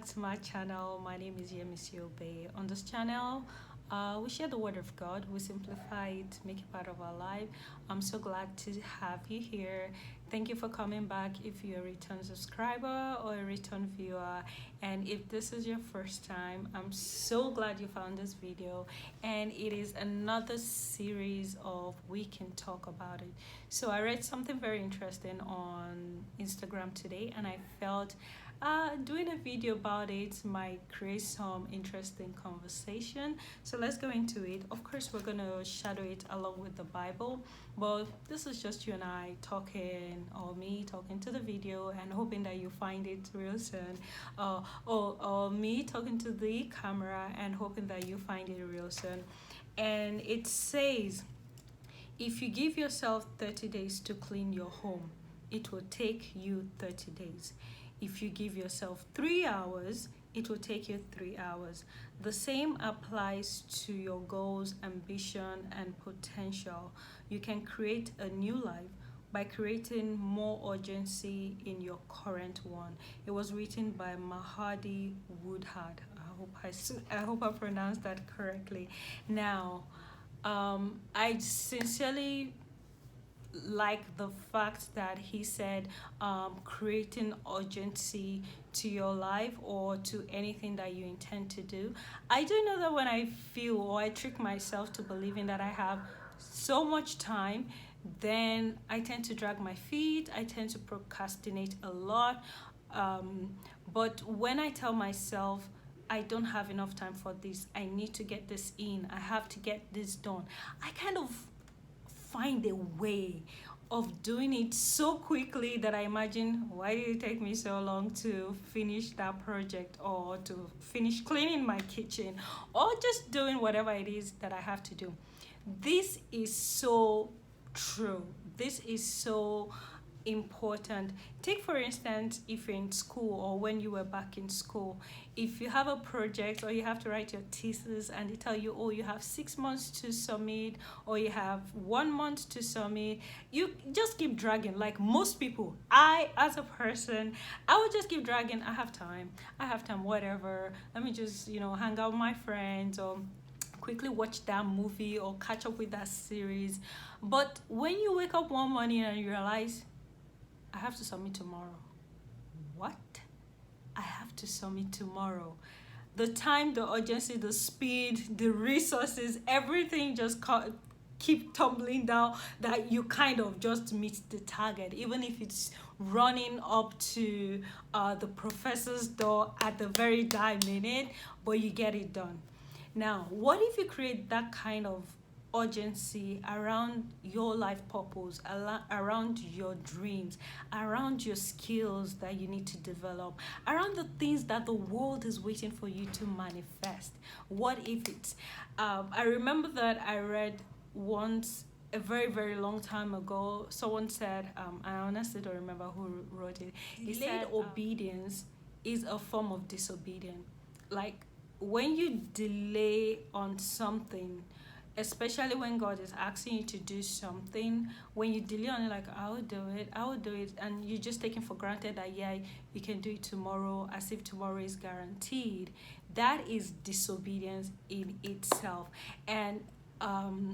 to my channel. My name is Yemisi Obey. On this channel, we share the word of God. We simplify it, make it part of our life. I'm so glad to have you here. Thank you for coming back if you're a return subscriber or a return viewer. And if this is your first time, I'm so glad you found this video. And it is another series of We Can Talk About It. So I read something very interesting on Instagram today, and I felt doing a video about it might create some interesting conversation. So let's go into it. Of course, we're going to shadow it along with the Bible, but this is just you and I talking, or me talking to the video and hoping that you find it real soon, or me talking to the camera and hoping that you find it real soon. And it says, if you give yourself 30 days to clean your home, it will take you 30 days. If you give yourself 3 hours, it will take you 3 hours. The same applies to your goals, ambition, and potential. You can create a new life by creating more urgency in your current one. It was written by Mahadi Woodhard. I hope I pronounced that correctly. Now, I sincerely like the fact that he said creating urgency to your life or to anything that you intend to do. I do know that when I feel, or I trick myself to believing that I have so much time, then I tend to drag my feet. I tend to procrastinate a lot. But when I tell myself I don't have enough time for this, I need to get this in, I have to get this done, I kind of find a way of doing it so quickly that I imagine, why did it take me so long to finish that project, or to finish cleaning my kitchen, or just doing whatever it is that I have to do. This is so true. This is so important. Take for instance, if you're in school, or when you were back in school, if you have a project or you have to write your thesis and they tell you, oh, you have 6 months to submit, or you have 1 month to submit, you just keep dragging. Like most people, I as a person, I would just keep dragging. I have time, whatever, let me just hang out with my friends, or quickly watch that movie, or catch up with that series. But when you wake up one morning and you realize, I have to submit tomorrow. What? I have to submit tomorrow. The time, the urgency, the speed, the resources, everything just keep tumbling down, that you kind of just meet the target, even if it's running up to the professor's door at the very die minute, but you get it done. Now, what if you create that kind of urgency around your life purpose, around your dreams, around your skills that you need to develop, around the things that the world is waiting for you to manifest? What if it's I remember that I read once, a very very long time ago, someone said, I honestly don't remember who wrote it. He said obedience is a form of disobedience. Like, when you delay on something, especially when God is asking you to do something, when you delay on it, like, I will do it, and you're just taking for granted that, yeah, you can do it tomorrow, as if tomorrow is guaranteed, that is disobedience in itself. And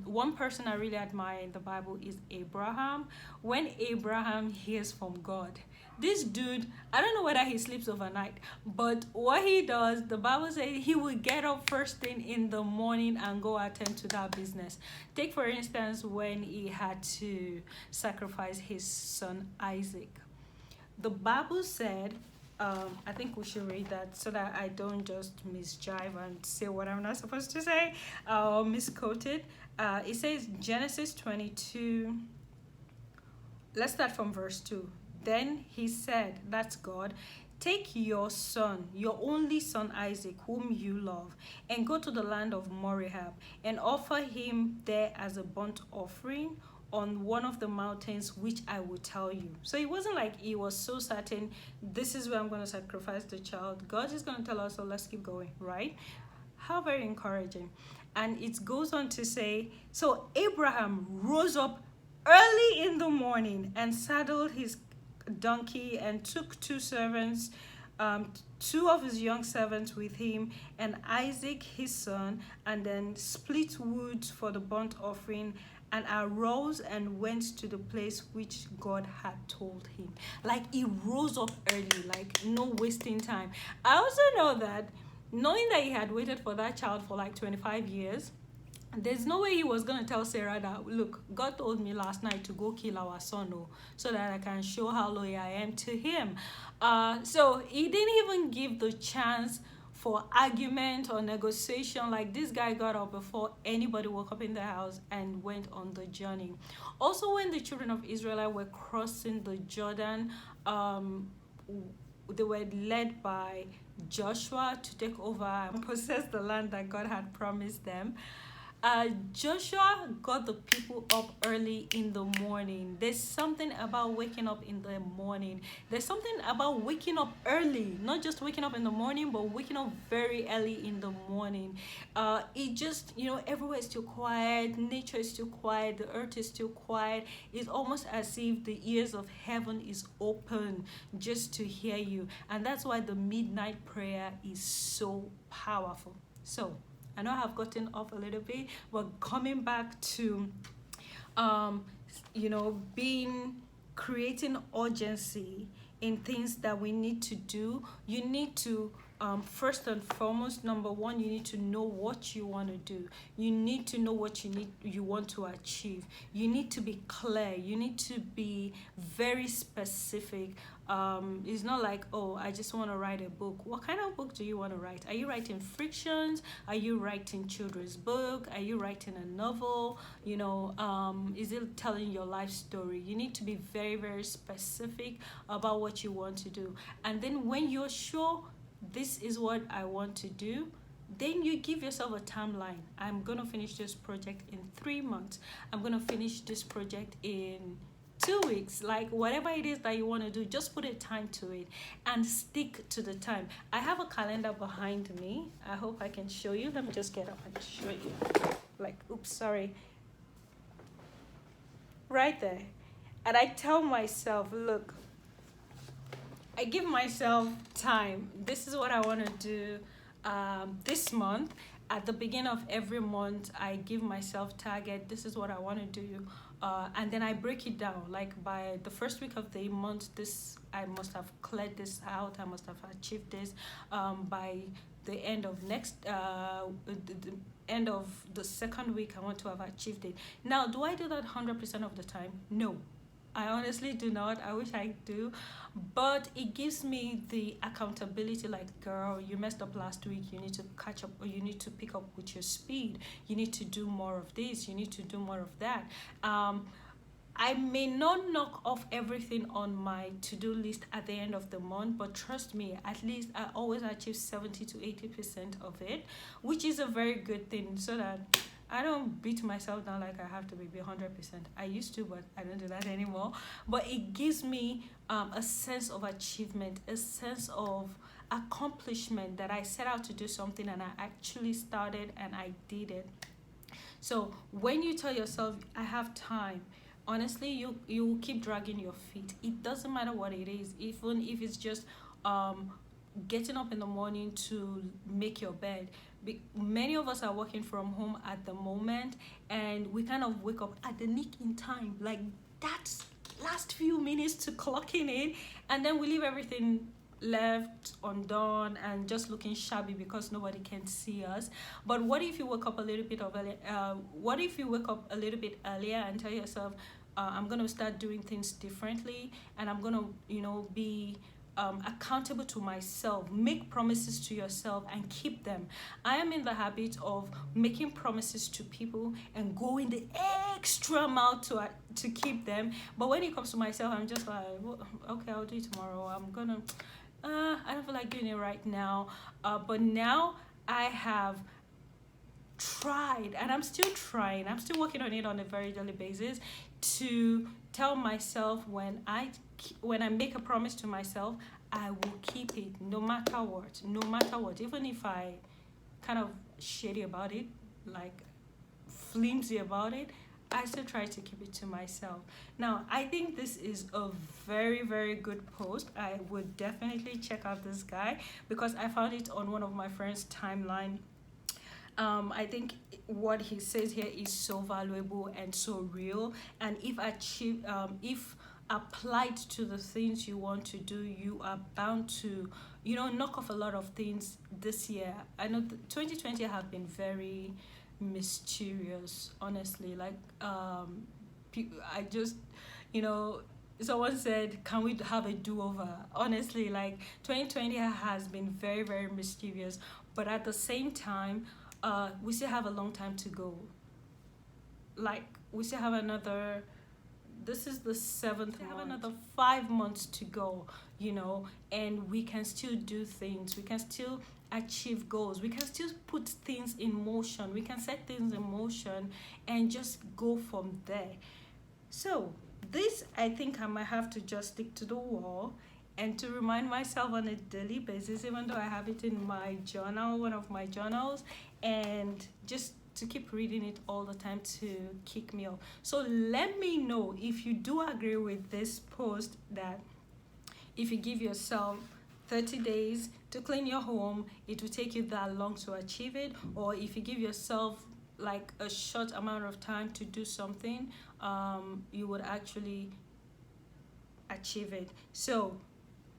one person I really admire in the Bible is Abraham. When Abraham hears from God, this dude, I don't know whether he sleeps overnight, but what he does, the Bible says he will get up first thing in the morning and go attend to that business. Take for instance, when he had to sacrifice his son Isaac. The Bible said, I think we should read that so that I don't just misjive and say what I'm not supposed to say, or misquote it. It says, Genesis 22, let's start from verse 2. Then he said, that's God, take your son, your only son Isaac, whom you love, and go to the land of Moriah, and offer him there as a burnt offering on one of the mountains which I will tell you. So it wasn't like he was so certain, this is where I'm going to sacrifice the child. God is going to tell us, so let's keep going, right? How very encouraging. And it goes on to say, so Abraham rose up early in the morning and saddled his donkey and took 2 servants two of his young servants with him, and Isaac his son, and then split wood for the burnt offering, and arose and went to the place which God had told him. Like, he rose up early, like no wasting time. I also know that, knowing that he had waited for that child for like 25 years, there's no way he was going to tell Sarah that, look, God told me last night to go kill our son, so that I can show how loyal I am to him. So he didn't even give the chance for argument or negotiation. Like, this guy got up before anybody woke up in the house and went on the journey. Also, when the children of Israel were crossing the Jordan, they were led by Joshua to take over and possess the land that God had promised them. Joshua got the people up early in the morning. There's something about waking up in the morning. There's something about waking up early, not just waking up in the morning, but waking up very early in the morning. It just, everywhere is still quiet, nature is still quiet, the earth is still quiet. It's almost as if the ears of heaven is open just to hear you. And that's why the midnight prayer is so powerful. So, I know I've gotten off a little bit, but coming back to, creating urgency in things that we need to do, you need to, first and foremost, number one, you need to know what you want to do. You need to know what you want to achieve. You need to be clear. You need to be very specific. It's not like, oh, I just want to write a book. What kind of book do you want to write? Are you writing frictions? Are you writing children's book? Are you writing a novel? Is it telling your life story? You need to be very, very specific about what you want to do. And then when you're sure this is what I want to do, then you give yourself a timeline. I'm going to finish this project in 3 months. I'm going to finish this project in 2 weeks. Like, whatever it is that you want to do, just put a time to it and stick to the time. I have a calendar behind me. I hope I can show you. Let me just get up and show you. Like, oops, sorry. Right there. And I tell myself, look, I give myself time. This is what I want to do this month. At the beginning of every month, I give myself target. This is what I want to do. And then I break it down. Like, by the first week of the month, I must have cleared this out. I must have achieved this. By the end of the end of the second week, I want to have achieved it. Now, do I do that 100% of the time? No. I honestly do not. I wish I do. But it gives me the accountability, like, girl, you messed up last week. You need to catch up, or you need to pick up with your speed. You need to do more of this. You need to do more of that. I may not knock off everything on my to-do list at the end of the month, but trust me, at least I always achieve 70 to 80% of it, which is a very good thing, so that I don't beat myself down like I have to be 100%. I used to, but I don't do that anymore. But it gives me a sense of achievement, a sense of accomplishment, that I set out to do something and I actually started and I did it. So when you tell yourself, I have time, honestly, you keep dragging your feet. It doesn't matter what it is, even if it's just getting up in the morning to make your bed. Many of us are working from home at the moment, and we kind of wake up at the nick in time, like that last few minutes to clocking in, and then we leave everything left undone and just looking shabby because nobody can see us. But what if you wake up a little bit earlier and tell yourself, I'm going to start doing things differently, and I'm going to be accountable to myself. Make promises to yourself and keep them. I am in the habit of making promises to people and going the extra mile to keep them. But when it comes to myself, I'm just like, well, okay, I'll do it tomorrow. I don't feel like doing it right now. But now I have tried, and I'm still trying. I'm still working on it on a very daily basis, to tell myself, when I make a promise to myself, I will keep it no matter what. Even if I kind of shady about it, like flimsy about it, I still try to keep it to myself. Now, I think this is a very, very good post. I would definitely check out this guy because I found it on one of my friends' timeline. I think what he says here is so valuable and so real. And if applied to the things you want to do, you are bound to, knock off a lot of things this year. I know 2020 have been very mysterious, honestly. Like, I just, you know, someone said, "Can we have a do-over?" Honestly, like 2020 has been very, very mysterious, but at the same time, we still have a long time to go. Like, we still have another, this is the seventh, we have another 5 months to go, and we can still do things, we can still achieve goals, we can still put things in motion, we can set things in motion and just go from there. So this, I think I might have to just stick to the wall and to remind myself on a daily basis, even though I have it in my journal, one of my journals, and just to keep reading it all the time to kick me off. So let me know if you do agree with this post, that if you give yourself 30 days to clean your home, it will take you that long to achieve it. Or if you give yourself like a short amount of time to do something, you would actually achieve it. So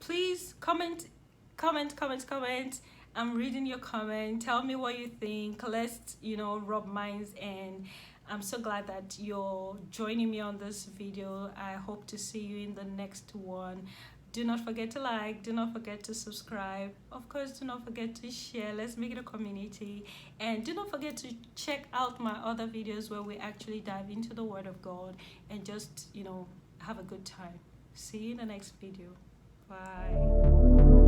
please comment, comment, comment, comment. I'm reading your comment. Tell me what you think. Let's, rub minds. And I'm so glad that you're joining me on this video. I hope to see you in the next one. Do not forget to like, do not forget to subscribe. Of course, do not forget to share. Let's make it a community. And do not forget to check out my other videos where we actually dive into the Word of God and just, have a good time. See you in the next video. Bye.